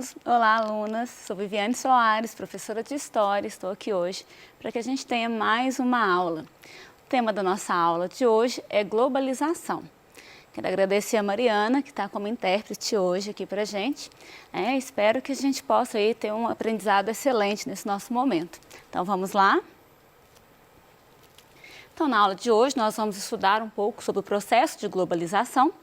alunos! Olá, alunas! Sou Viviane Soares, professora de História. Estou aqui hoje para que a gente tenha mais uma aula. O tema da nossa aula de hoje é globalização. Quero agradecer a Mariana, que está como intérprete hoje aqui para a gente. Espero que a gente possa aí ter um aprendizado excelente nesse nosso momento. Então, vamos lá? Então, na aula de hoje, nós vamos estudar um pouco sobre o processo de globalização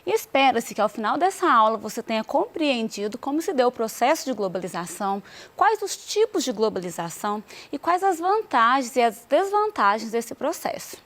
e espera-se que ao final dessa aula você tenha compreendido como se deu o processo de globalização, quais os tipos de globalização e quais as vantagens e as desvantagens desse processo.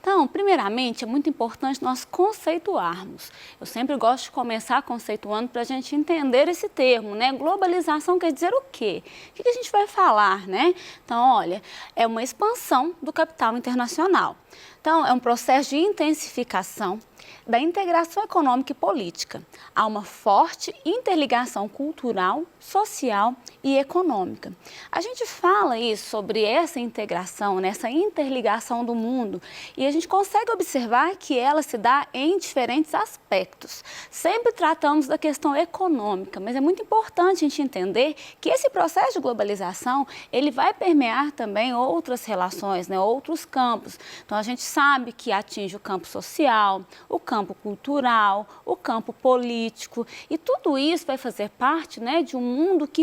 Então, primeiramente, é muito importante nós conceituarmos. Eu sempre gosto de começar conceituando para a gente entender esse termo, né? Globalização quer dizer o quê? O que a gente vai falar, né? Então, olha, é uma expansão do capital internacional. Então, é um processo de intensificação da integração econômica e política. Há uma forte interligação cultural, social e econômica. A gente fala isso sobre essa integração, essa interligação do mundo, e a gente consegue observar que ela se dá em diferentes aspectos. Sempre tratamos da questão econômica, mas é muito importante a gente entender que esse processo de globalização, ele vai permear também outras relações, outros campos. Então, a gente sabe que atinge o campo social, o campo cultural, o campo político, e tudo isso vai fazer parte de um mundo que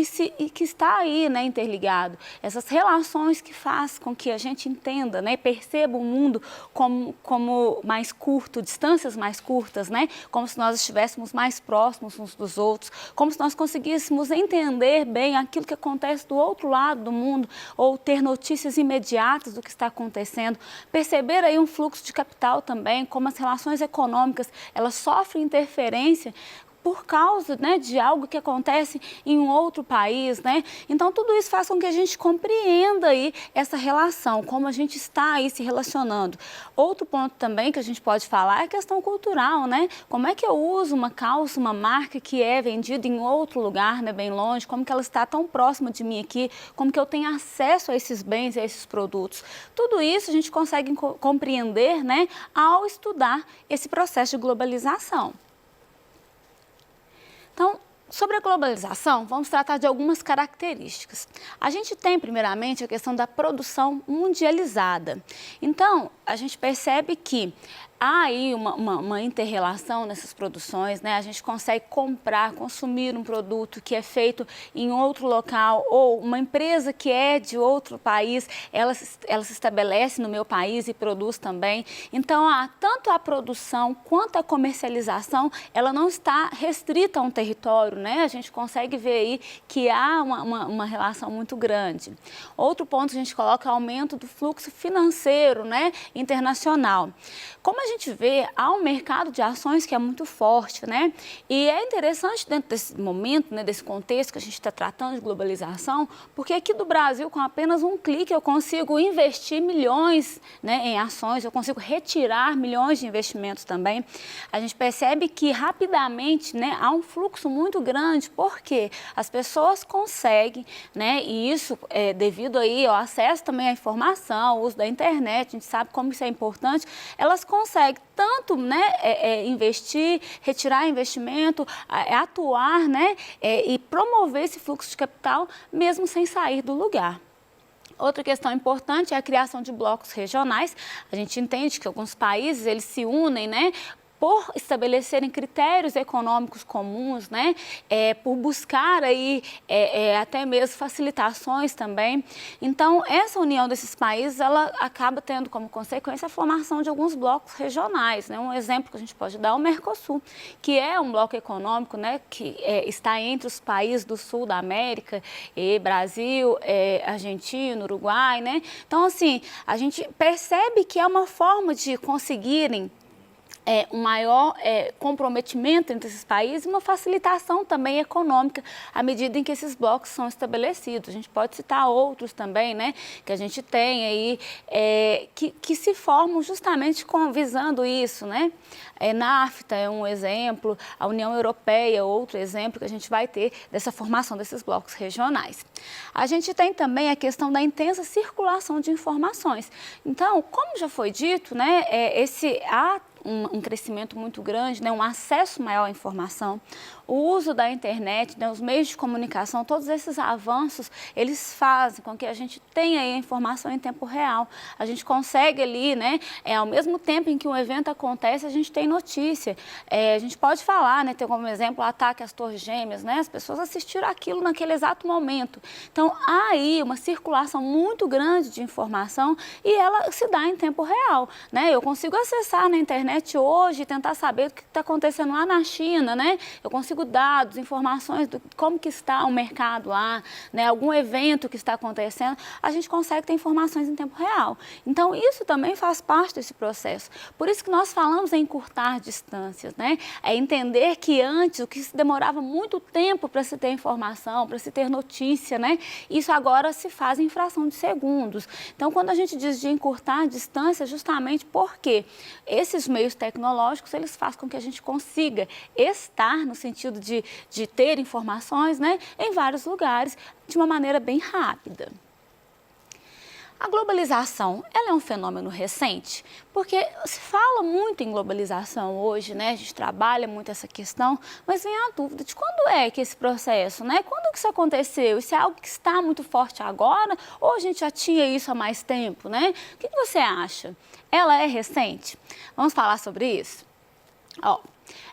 está aí interligado. Essas relações que faz com que a gente entenda, perceba o mundo como mais curto, distâncias mais curtas, como se nós estivéssemos mais próximos uns dos outros, como se nós conseguíssemos entender bem aquilo que acontece do outro lado do mundo, ou ter notícias imediatas do que está acontecendo, perceber aí um fluxo de capital também, como as relações econômicas, elas sofrem interferência por causa de algo que acontece em um outro país, Então, tudo isso faz com que a gente compreenda aí essa relação, como a gente está aí se relacionando. Outro ponto também que a gente pode falar é a questão cultural, Como é que eu uso uma calça, uma marca que é vendida em outro lugar, bem longe, como que ela está tão próxima de mim aqui, como que eu tenho acesso a esses bens, a esses produtos. Tudo isso a gente consegue compreender, ao estudar esse processo de globalização. Então, sobre a globalização, vamos tratar de algumas características. A gente tem, primeiramente, a questão da produção mundializada. Então, a gente percebe que há aí uma inter-relação nessas produções, A gente consegue comprar, consumir um produto que é feito em outro local, ou uma empresa que é de outro país, ela se estabelece no meu país e produz também. Então, tanto a produção quanto a comercialização, ela não está restrita a um território, A gente consegue ver aí que há uma relação muito grande. Outro ponto que a gente coloca é o aumento do fluxo financeiro, internacional. Como a gente vê, há um mercado de ações que é muito forte, E é interessante dentro desse momento, desse contexto que a gente está tratando de globalização, porque aqui do Brasil, com apenas um clique, eu consigo investir milhões, em ações, eu consigo retirar milhões de investimentos também. A gente percebe que rapidamente, há um fluxo muito grande, porque as pessoas conseguem, E isso é devido aí ao acesso também à informação, ao uso da internet, a gente sabe como isso é importante, elas conseguem tanto investir, retirar investimento, atuar e promover esse fluxo de capital mesmo sem sair do lugar. Outra questão importante é a criação de blocos regionais. A gente entende que alguns países eles se unem, por estabelecerem critérios econômicos comuns, por buscar aí até mesmo facilitações também. Então, essa união desses países, ela acaba tendo como consequência a formação de alguns blocos regionais, Um exemplo que a gente pode dar é o Mercosul, que é um bloco econômico, que está entre os países do sul da América, Brasil, Argentina, Uruguai, Então, assim, a gente percebe que é uma forma de conseguirem um maior comprometimento entre esses países e uma facilitação também econômica à medida em que esses blocos são estabelecidos. A gente pode citar outros também, que a gente tem aí, que se formam justamente visando isso, NAFTA é um exemplo, a União Europeia é outro exemplo que a gente vai ter dessa formação desses blocos regionais. A gente tem também a questão da intensa circulação de informações. Então, como já foi dito, há um crescimento muito grande, um acesso maior à informação. o uso da internet, né, os meios de comunicação, todos esses avanços, eles fazem com que a gente tenha aí a informação em tempo real. A gente consegue ali, né, ao mesmo tempo em que um evento acontece, a gente tem notícia. A gente pode falar, né, ter como exemplo o ataque às Torres Gêmeas, né, as pessoas assistiram aquilo naquele exato momento. Então, há aí uma circulação muito grande de informação e ela se dá em tempo real, né? Eu consigo acessar na internet hoje e tentar saber o que está acontecendo lá na China, né? Eu consigo dados, informações de como que está o mercado lá, né? Algum evento que está acontecendo, a gente consegue ter informações em tempo real. Então, isso também faz parte desse processo. Por isso que nós falamos em encurtar distâncias, né? É entender que antes, o que se demorava muito tempo para se ter informação, para se ter notícia, né? Isso agora se faz em fração de segundos. Então, quando a gente diz de encurtar a distância, justamente porque esses meios tecnológicos, eles fazem com que a gente consiga estar no sentido de ter informações, né, em vários lugares de uma maneira bem rápida. A globalização, ela é um fenômeno recente, porque se fala muito em globalização hoje, né? A gente trabalha muito essa questão, mas vem a dúvida de quando é que esse processo, né? Quando que isso aconteceu? Isso é algo que está muito forte agora ou a gente já tinha isso há mais tempo, né? O que você acha? Ela é recente? Vamos falar sobre isso? Ó,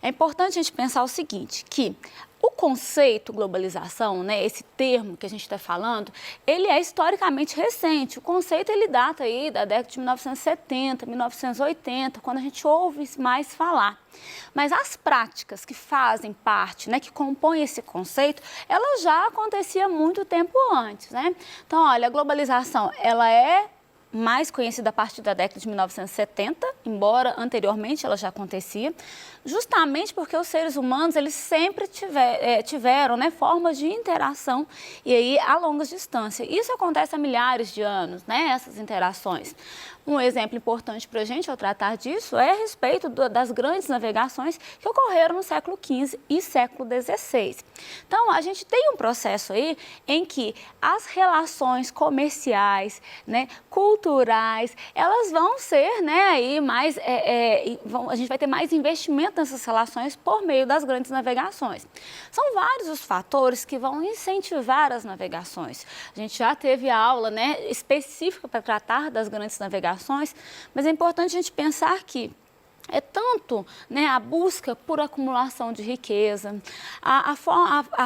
é importante a gente pensar o seguinte, que o conceito globalização, né, esse termo que a gente está falando, ele é historicamente recente. O conceito ele data aí da década de 1970, 1980, quando a gente ouve mais falar. Mas as práticas que fazem parte, né, que compõem esse conceito, ela já acontecia muito tempo antes, né? Então, olha, a globalização, ela é mais conhecida a partir da década de 1970, embora anteriormente ela já acontecia, justamente porque os seres humanos eles sempre tiveram, né, formas de interação e aí a longas distâncias. Isso acontece há milhares de anos, né, essas interações. Um exemplo importante para a gente ao tratar disso é a respeito das grandes navegações que ocorreram no século XV e século XVI. Então, a gente tem um processo aí em que as relações comerciais, né, culturais, elas vão ser, né, aí mais, a gente vai ter mais investimento nessas relações por meio das grandes navegações. São vários os fatores que vão incentivar as navegações. A gente já teve aula, né, específica para tratar das grandes navegações, mas é importante a gente pensar que é tanto, né, a busca por acumulação de riqueza, a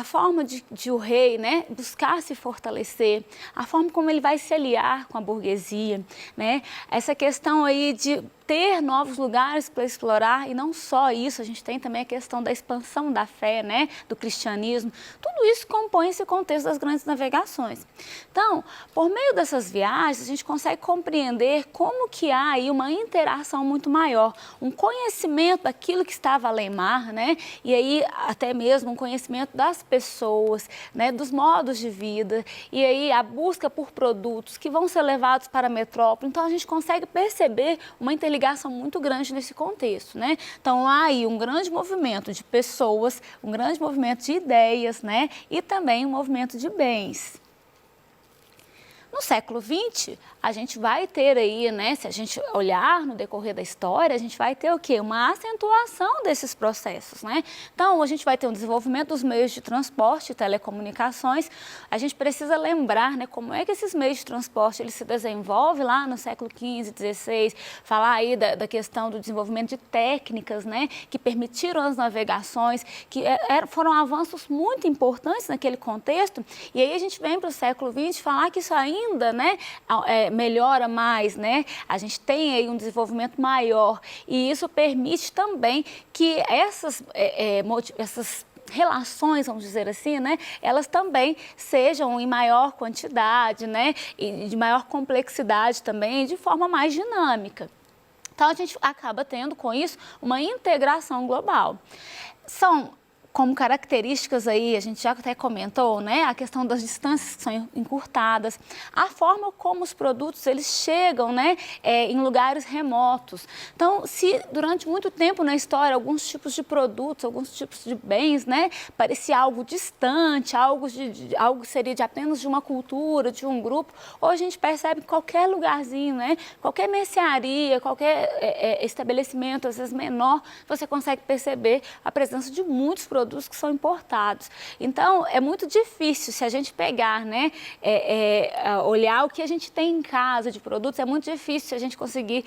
forma de o rei, né, buscar se fortalecer, a forma como ele vai se aliar com a burguesia, né, essa questão aí de ter novos lugares para explorar e não só isso, a gente tem também a questão da expansão da fé, né, do cristianismo, tudo isso compõe esse contexto das grandes navegações. Então, por meio dessas viagens, a gente consegue compreender como que há aí uma interação muito maior, um conhecimento daquilo que estava além-mar, né, e aí até mesmo um conhecimento das pessoas, né, dos modos de vida, e aí a busca por produtos que vão ser levados para a metrópole, então a gente consegue perceber uma interligação muito grande nesse contexto, né? Então, há aí um grande movimento de pessoas, um grande movimento de ideias, né? E também um movimento de bens. No século XX, a gente vai ter aí, né, se a gente olhar no decorrer da história, a gente vai ter o quê? Uma acentuação desses processos, né? Então, a gente vai ter um desenvolvimento dos meios de transporte e telecomunicações. A gente precisa lembrar, né, como é que esses meios de transporte eles se desenvolvem lá no século XV, XVI, falar aí da questão do desenvolvimento de técnicas, né, que permitiram as navegações, que foram avanços muito importantes naquele contexto. E aí a gente vem para o século XX falar que isso ainda, né, melhora mais, né? A gente tem aí um desenvolvimento maior e isso permite também que essas relações, vamos dizer assim, né, elas também sejam em maior quantidade, né, e de maior complexidade também, de forma mais dinâmica. Então, a gente acaba tendo com isso uma integração global. São como características aí, a gente já até comentou, né, a questão das distâncias que são encurtadas, a forma como os produtos eles chegam, né, em lugares remotos. Então, se durante muito tempo na história alguns tipos de produtos, alguns tipos de bens, né, parecia algo distante, algo seria de apenas de uma cultura, de um grupo, hoje a gente percebe que qualquer lugarzinho, né, qualquer mercearia, qualquer estabelecimento, às vezes menor, você consegue perceber a presença de muitos produtos produtos que são importados. Então, é muito difícil se a gente pegar, né, olhar o que a gente tem em casa de produtos, é muito difícil a gente conseguir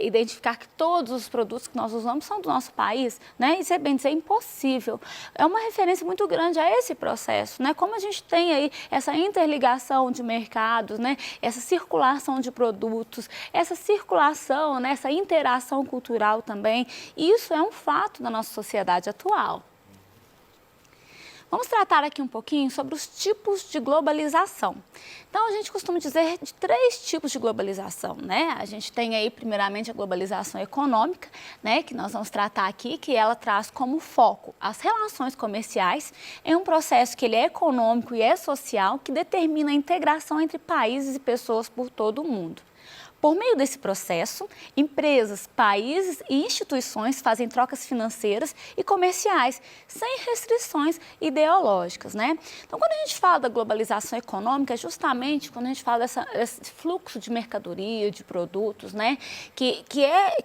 identificar que todos os produtos que nós usamos são do nosso país, né? Isso é bem dizer impossível. É uma referência muito grande a esse processo, né? Como a gente tem aí essa interligação de mercados, né? Essa circulação de produtos, essa circulação, né? Essa interação cultural também. Isso é um fato da nossa sociedade atual. Vamos tratar aqui um pouquinho sobre os tipos de globalização. Então, a gente costuma dizer de 3 tipos de globalização, né? A gente tem aí, primeiramente, a globalização econômica, né? Que nós vamos tratar aqui, que ela traz como foco as relações comerciais em um processo que ele é econômico e é social, que determina a integração entre países e pessoas por todo o mundo. Por meio desse processo, empresas, países e instituições fazem trocas financeiras e comerciais sem restrições ideológicas, né? Então, quando a gente fala da globalização econômica, é justamente quando a gente fala desse fluxo de mercadoria, de produtos, né? Que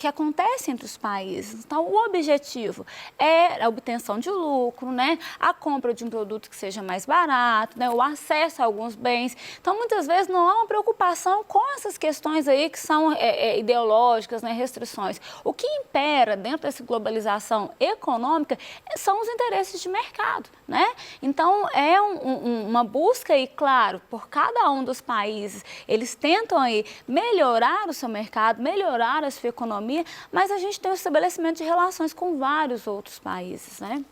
acontece entre os países. Então, o objetivo é a obtenção de lucro, né? A compra de um produto que seja mais barato, né? O acesso a alguns bens. Então, muitas vezes não há uma preocupação com essas questões aí que são ideológicas, né, restrições. O que impera dentro dessa globalização econômica são os interesses de mercado, né? Então, é uma busca aí, claro, por cada um dos países, eles tentam aí melhorar o seu mercado, melhorar a sua economia, mas a gente tem o estabelecimento de relações com vários outros países, né?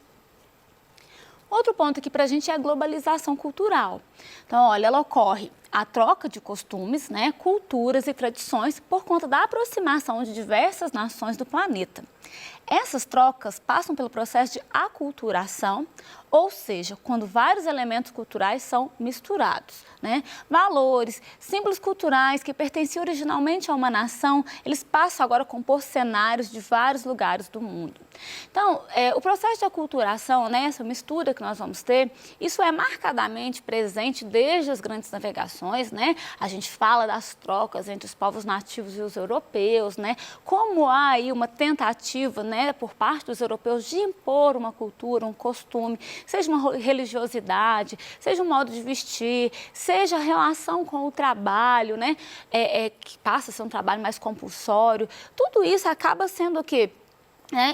Outro ponto aqui para a gente é a globalização cultural. Então, olha, ela ocorre a troca de costumes, né, culturas e tradições por conta da aproximação de diversas nações do planeta. Essas trocas passam pelo processo de aculturação, ou seja, quando vários elementos culturais são misturados, né? Valores, símbolos culturais que pertenciam originalmente a uma nação, eles passam agora a compor cenários de vários lugares do mundo. Então, o processo de aculturação, né, essa mistura que nós vamos ter, isso é marcadamente presente desde as grandes navegações, né? A gente fala das trocas entre os povos nativos e os europeus, né? Como há aí uma tentativa, né, por parte dos europeus de impor uma cultura, um costume, seja uma religiosidade, seja um modo de vestir, seja a relação com o trabalho, né, que passa a ser um trabalho mais compulsório. Tudo isso acaba sendo o quê?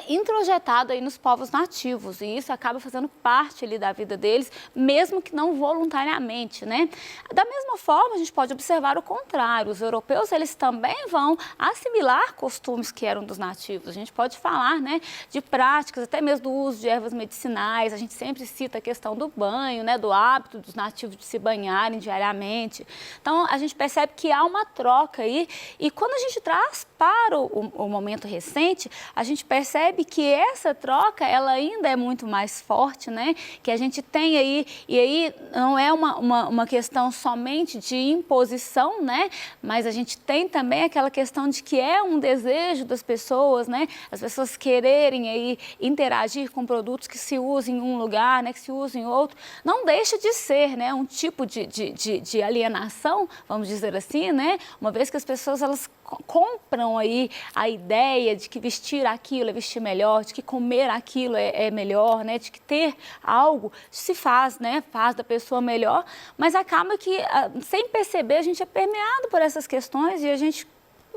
Introjetado aí nos povos nativos, e isso acaba fazendo parte ali da vida deles, mesmo que não voluntariamente, né? Da mesma forma, a gente pode observar o contrário, os europeus, eles também vão assimilar costumes que eram dos nativos. A gente pode falar, né, de práticas, até mesmo do uso de ervas medicinais, a gente sempre cita a questão do banho, né, do hábito dos nativos de se banharem diariamente. Então, a gente percebe que há uma troca aí, e quando a gente traz para o momento recente, a gente percebe que essa troca, ela ainda é muito mais forte, né? Que a gente tem aí, e aí não é uma questão somente de imposição, né? Mas a gente tem também aquela questão de que é um desejo das pessoas, né? As pessoas quererem aí interagir com produtos que se usam em um lugar, né? Que se usam em outro. Não deixa de ser, né? Um tipo de alienação, vamos dizer assim, né? Uma vez que as pessoas, elas compram aí a ideia de que vestir aquilo é vestir melhor, de que comer aquilo é melhor, né? De que ter algo se faz, né? Faz da pessoa melhor, mas acaba que, sem perceber, a gente é permeado por essas questões e a gente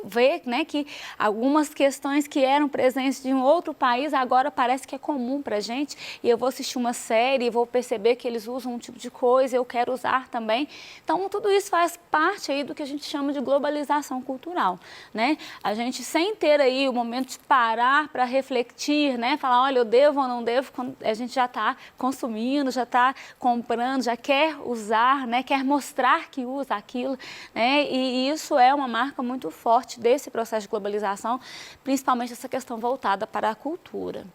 vê, né, que algumas questões que eram presentes de um outro país agora parece que é comum para a gente, e eu vou assistir uma série e vou perceber que eles usam um tipo de coisa, eu quero usar também. Então, tudo isso faz parte aí do que a gente chama de globalização cultural, né? A gente, sem ter aí o momento de parar para refletir, né, falar, olha, eu devo ou não devo, quando a gente já está consumindo, já está comprando, já quer usar, né, quer mostrar que usa aquilo, né? E isso é uma marca muito forte desse processo de globalização, principalmente essa questão voltada para a cultura.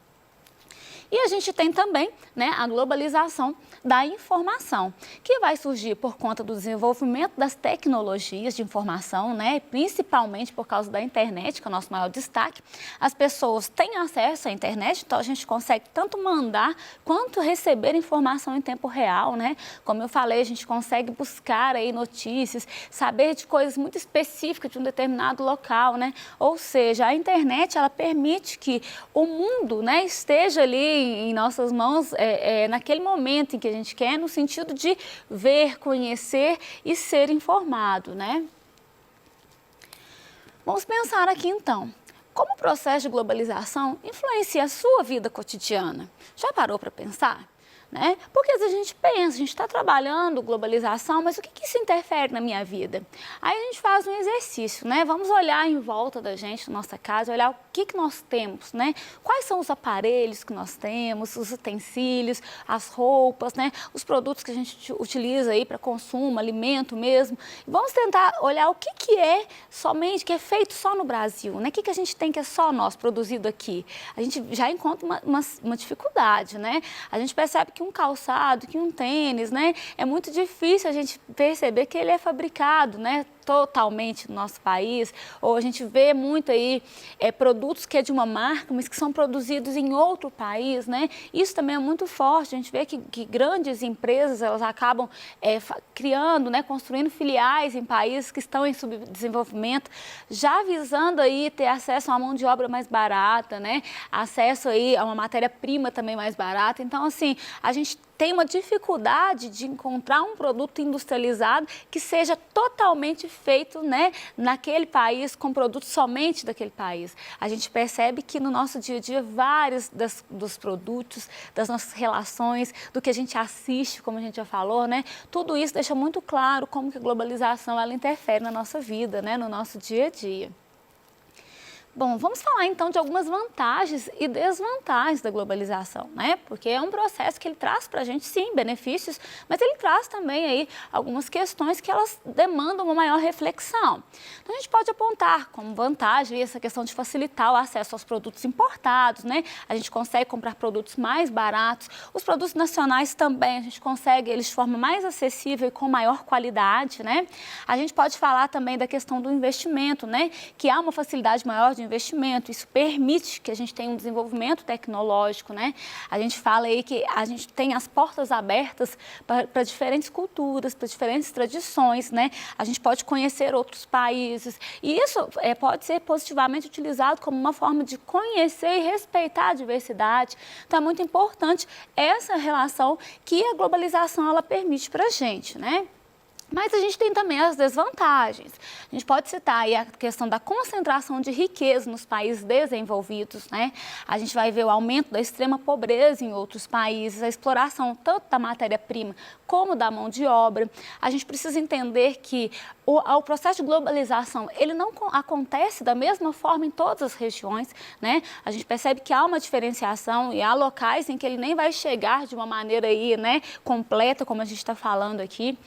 E a gente tem também, né, a globalização da informação, que vai surgir por conta do desenvolvimento das tecnologias de informação, né, principalmente por causa da internet, que é o nosso maior destaque. As pessoas têm acesso à internet, então a gente consegue tanto mandar quanto receber informação em tempo real, né? Como eu falei, a gente consegue buscar aí notícias, saber de coisas muito específicas de um determinado local, né? Ou seja, a internet, ela permite que o mundo, né, esteja ali em nossas mãos naquele momento em que a gente quer, no sentido de ver, conhecer e ser informado, né? Vamos pensar aqui então, como o processo de globalização influencia a sua vida cotidiana? Já parou para pensar? Né? Porque às vezes a gente pensa, a gente está trabalhando globalização, mas o que isso interfere na minha vida? Aí a gente faz um exercício, né? Vamos olhar em volta da gente, na nossa casa, olhar o que nós temos, né? Quais são os aparelhos que nós temos, os utensílios, as roupas, né? Os produtos que a gente utiliza aí para consumo, alimento mesmo. Vamos tentar olhar o que é somente, que é feito só no Brasil, né? O que a gente tem que é só nós, produzido aqui? A gente já encontra uma dificuldade, né? A gente percebe que um calçado, que um tênis, né? É muito difícil a gente perceber que ele é fabricado, né? Totalmente no nosso país, ou a gente vê muito aí produtos que é de uma marca, mas que são produzidos em outro país, né? Isso também é muito forte, a gente vê que grandes empresas, elas acabam criando, né, construindo filiais em países que estão em subdesenvolvimento, já visando aí ter acesso a uma mão de obra mais barata, né? Acesso aí a uma matéria-prima também mais barata. Então, assim, a gente tem uma dificuldade de encontrar um produto industrializado que seja totalmente feito, né, naquele país, com produtos somente daquele país. A gente percebe que no nosso dia a dia, vários dos produtos, das nossas relações, do que a gente assiste, como a gente já falou, né, tudo isso deixa muito claro como que a globalização ela interfere na nossa vida, né, no nosso dia a dia. Bom, vamos falar então de algumas vantagens e desvantagens da globalização, né? Porque é um processo que ele traz para a gente, sim, benefícios, mas ele traz também aí algumas questões que elas demandam uma maior reflexão. Então, a gente pode apontar como vantagem essa questão de facilitar o acesso aos produtos importados, né? A gente consegue comprar produtos mais baratos, os produtos nacionais também, a gente consegue eles de forma mais acessível e com maior qualidade, né? A gente pode falar também da questão do investimento, né? Que há uma facilidade maior de investimento, isso permite que a gente tenha um desenvolvimento tecnológico, né? A gente fala aí que a gente tem as portas abertas para diferentes culturas, para diferentes tradições, né? A gente pode conhecer outros países e isso pode ser positivamente utilizado como uma forma de conhecer e respeitar a diversidade. Então é muito importante essa relação que a globalização ela permite para a gente, né? Mas a gente tem também as desvantagens. A gente pode citar aí a questão da concentração de riqueza nos países desenvolvidos, né? A gente vai ver o aumento da extrema pobreza em outros países, a exploração tanto da matéria-prima como da mão de obra. A gente precisa entender que o processo de globalização, ele não acontece da mesma forma em todas as regiões, né? A gente percebe que há uma diferenciação e há locais em que ele nem vai chegar de uma maneira aí, né, completa, como a gente está falando aqui.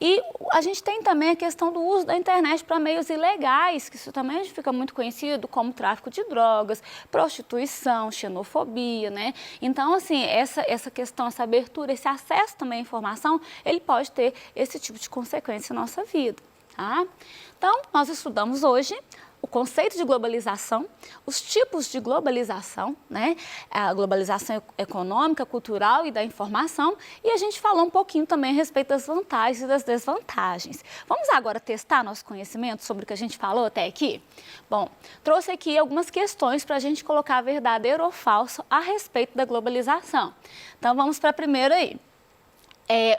E a gente tem também a questão do uso da internet para meios ilegais, que isso também fica muito conhecido como tráfico de drogas, prostituição, xenofobia, né? Então, assim, essa questão, essa abertura, esse acesso também à informação, ele pode ter esse tipo de consequência na nossa vida. Tá? Então, nós estudamos hoje o conceito de globalização, os tipos de globalização, né? A globalização econômica, cultural e da informação, e a gente falou um pouquinho também a respeito das vantagens e das desvantagens. Vamos agora testar nosso conhecimento sobre o que a gente falou até aqui? Bom, trouxe aqui algumas questões para a gente colocar verdadeiro ou falso a respeito da globalização. Então, vamos para a primeira aí.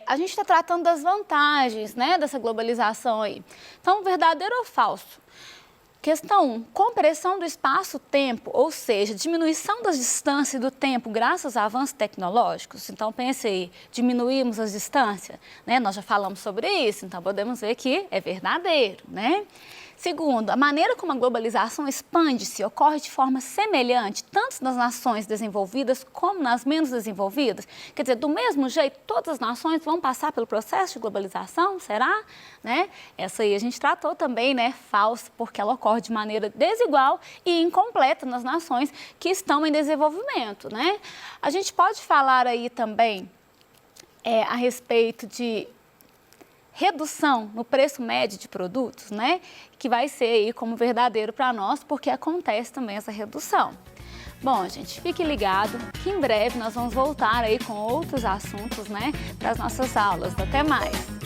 A gente está tratando das vantagens, né, dessa globalização aí. Então, verdadeiro ou falso? Questão 1, compressão do espaço-tempo, ou seja, diminuição das distâncias e do tempo graças a avanços tecnológicos. Então, pense aí, diminuímos as distâncias, né? Nós já falamos sobre isso, então podemos ver que é verdadeiro, né? Segundo, a maneira como a globalização expande-se ocorre de forma semelhante, tanto nas nações desenvolvidas como nas menos desenvolvidas. Quer dizer, do mesmo jeito, todas as nações vão passar pelo processo de globalização, será? Né? Essa aí a gente tratou também, né, falsa, porque ela ocorre de maneira desigual e incompleta nas nações que estão em desenvolvimento, né? A gente pode falar aí também a respeito de redução no preço médio de produtos, né? Que vai ser aí como verdadeiro para nós, porque acontece também essa redução. Bom, gente, fique ligado que em breve nós vamos voltar aí com outros assuntos, né? Para as nossas aulas. Até mais!